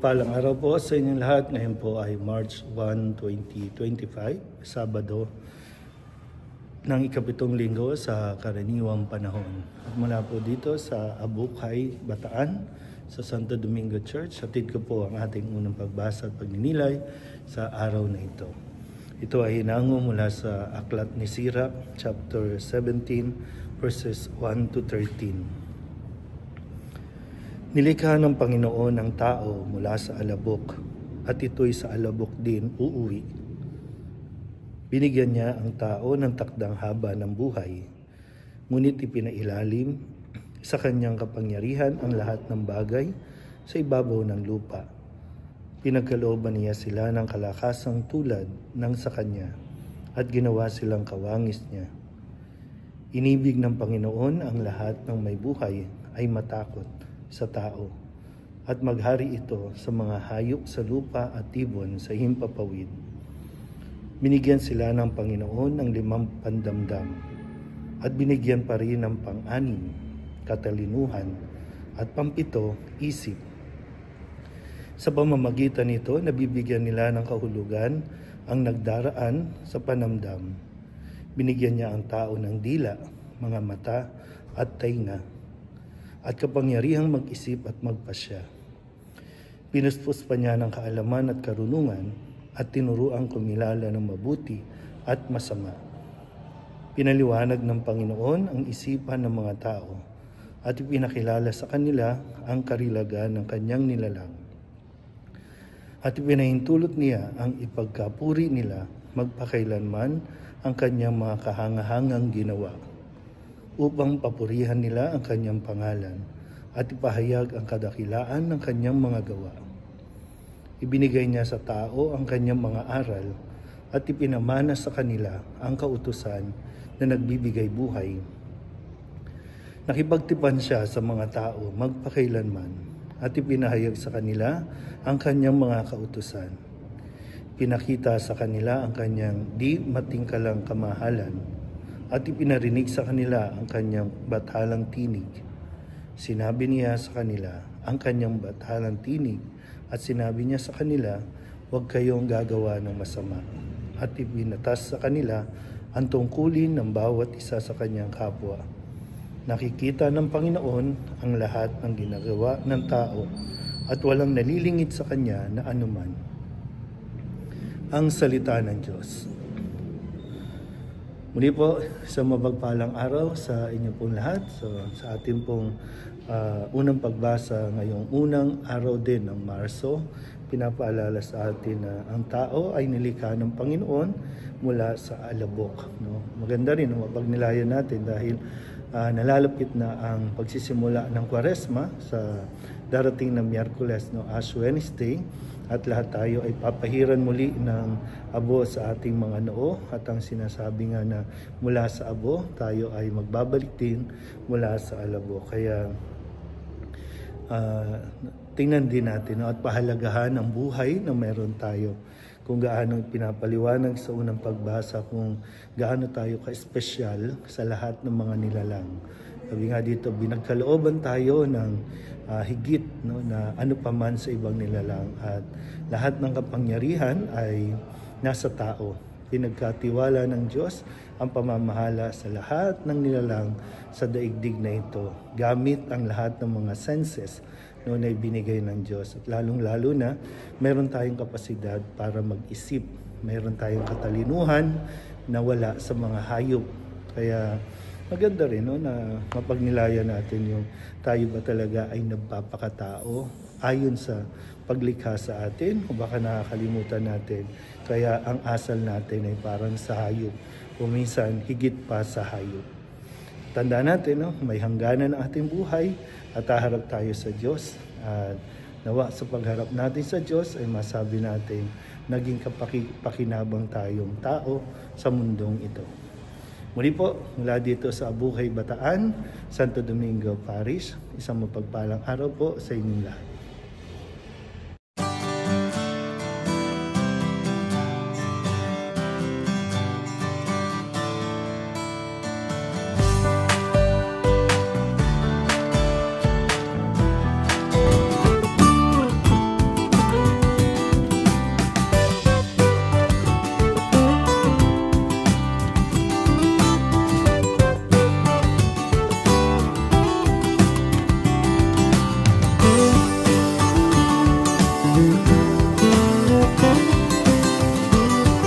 Mapagpalang araw po sa inyong lahat. Ngayon po ay March 1, 2025, Sabado ng ikapitong linggo sa karaniwang panahon. At mula po dito sa Abukay, Bataan, sa Santo Domingo Church, hatid ko po ang ating unang pagbasa at pagninilay sa araw na ito. Ito ay hinango mula sa Aklat ni Sirach, chapter 17, verses 1 to 13. Nilikha ng Panginoon ang tao mula sa alabok, at ito'y sa alabok din uuwi. Binigyan niya ang tao ng takdang haba ng buhay, ngunit ipinailalim sa kanyang kapangyarihan ang lahat ng bagay sa ibabaw ng lupa. Pinagkalooban niya sila ng kalakasang tulad ng sa kanya, at ginawa silang kawangis niya. Inibig ng Panginoon ang lahat ng may buhay ay matakot sa tao, at maghari ito sa mga hayop sa lupa at ibon sa himpapawid. Binigyan sila ng Panginoon ng 5 pandamdam, at binigyan pa rin ng pang-6, katalinuhan, at pang-7, isip. Sa pamamagitan nito, nabibigyan nila ng kahulugan ang nagdaraan sa panamdam. Binigyan niya ang tao ng dila, mga mata at tainga, at kapangyarihang mag-isip at magpasya. Pinuspos pa niya ng kaalaman at karunungan, at tinuruang kumilala ng mabuti at masama. Pinaliwanag ng Panginoon ang isipan ng mga tao, at ipinakilala sa kanila ang karilagan ng kanyang nilalang. At ipinahintulot niya ang ipagkapuri nila magpakailanman ang kanyang mga kahangahangang ginawa, upang papurihan nila ang kanyang pangalan at ipahayag ang kadakilaan ng kanyang mga gawa. Ibinigay niya sa tao ang kanyang mga aral, at ipinamana sa kanila ang kautusan na nagbibigay buhay. Nakipagtipan siya sa mga tao magpakailanman, at ipinahayag sa kanila ang kanyang mga kautusan. Pinakita sa kanila ang kanyang di matingkalang kamahalan, at ipinarinig sa kanila ang kanyang bathalang tinig. Sinabi niya sa kanila ang kanyang bathalang tinig, at sinabi niya sa kanila, huwag kayong gagawa ng masama. At ipinatas sa kanila ang tungkulin ng bawat isa sa kanyang kapwa. Nakikita ng Panginoon ang lahat ng ginagawa ng tao, at walang nalilingid sa kanya na anuman. Ang salita ng Diyos. Muli po, sa mapagpalang araw sa inyo pong lahat. So, sa ating pong unang pagbasa ngayong unang araw din ng Marso, pinapaalala sa atin na ang tao ay nilikha ng Panginoon mula sa alabok. No? Maganda rin ang mapagnilayan natin dahil nalalapit na ang pagsisimula ng Kwaresma sa darating na Miyerkules, no, Ash Wednesday, at lahat tayo ay papahiran muli ng abo sa ating mga noo, at ang sinasabi nga na mula sa abo tayo ay magbabalik din mula sa alabo. Kaya tingnan din natin, no, at pahalagahan ang buhay na meron tayo. Kung gaano pinapaliwanag sa unang pagbasa kung gaano tayo ka-espesyal sa lahat ng mga nilalang. Sabi nga dito, binagkalooban tayo ng higit, no, na ano pa man sa ibang nilalang, at lahat ng kapangyarihan ay nasa tao. Pinagkatiwala ng Diyos ang pamamahala sa lahat ng nilalang sa daigdig na ito, gamit ang lahat ng mga senses, no, na ibinigay ng Diyos. At lalong-lalo na, meron tayong kapasidad para mag-isip. Meron tayong katalinuhan na wala sa mga hayop. Kaya maganda rin, no, na mapagnilayan natin yung tayo ba talaga ay nagpapakatao ayon sa paglikha sa atin, o baka nakakalimutan natin. Kaya ang asal natin ay parang sa hayop, o minsan higit pa sa hayop. Tandaan natin, no, may hangganan ang ating buhay, at haharap tayo sa Diyos. At nawa sa pagharap natin sa Diyos ay masabi natin naging kapakinabang tayong tao sa mundong ito. Muli po, mula dito sa Abukay, Bataan, Santo Domingo Parish, isang mapagpalang araw po sa inyong lahat.